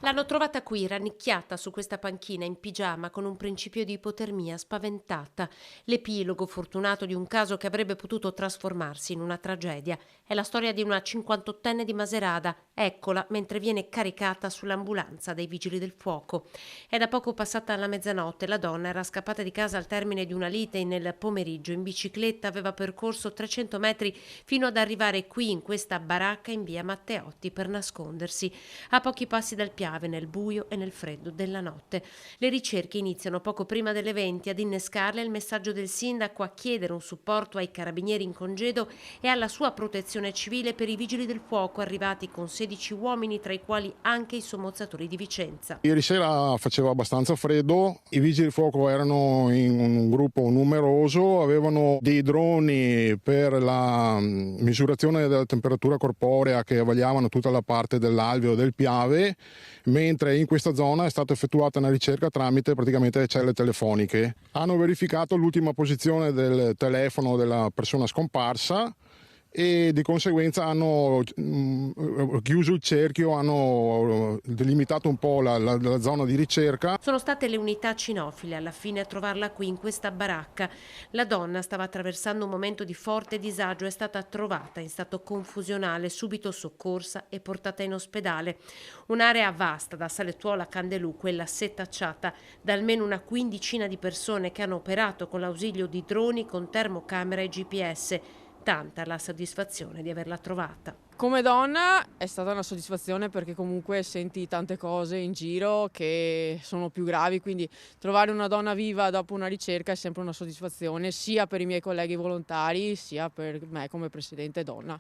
L'hanno trovata qui, rannicchiata su questa panchina in pigiama con un principio di ipotermia, spaventata. L'epilogo fortunato di un caso che avrebbe potuto trasformarsi in una tragedia. È la storia di una 58enne di Macerata. Eccola mentre viene caricata sull'ambulanza dei vigili del fuoco. È da poco passata la mezzanotte. La donna era scappata di casa al termine di una lite nel pomeriggio. In bicicletta aveva percorso 300 metri fino ad arrivare qui in questa baracca in via Matteotti per nascondersi. A pochi passi dal Piave, nel buio e nel freddo della notte. Le ricerche iniziano poco prima delle 20. Ad innescarle il messaggio del sindaco a chiedere un supporto ai carabinieri in congedo e alla sua protezione civile per i vigili del fuoco arrivati con 16 uomini, tra i quali anche i sommozzatori di Vicenza. Ieri sera faceva abbastanza freddo, i vigili del fuoco erano in un gruppo numeroso, avevano dei droni per la misurazione della temperatura corporea che vagliavano tutta la parte dell'alveo del Piave, mentre in questa zona è stata effettuata una ricerca tramite praticamente celle telefoniche. Hanno verificato l'ultima posizione del telefono della persona scomparsa e di conseguenza hanno chiuso il cerchio, hanno delimitato un po' la zona di ricerca. Sono state le unità cinofile alla fine a trovarla qui in questa baracca. La donna stava attraversando un momento di forte disagio, è stata trovata in stato confusionale, subito soccorsa e portata in ospedale. Un'area vasta da Salettuola a Candelù, quella setacciata da almeno una quindicina di persone che hanno operato con l'ausilio di droni con termocamera e GPS. Tanta la soddisfazione di averla trovata. Come donna è stata una soddisfazione perché comunque senti tante cose in giro che sono più gravi, quindi trovare una donna viva dopo una ricerca è sempre una soddisfazione, sia per i miei colleghi volontari, sia per me come presidente donna.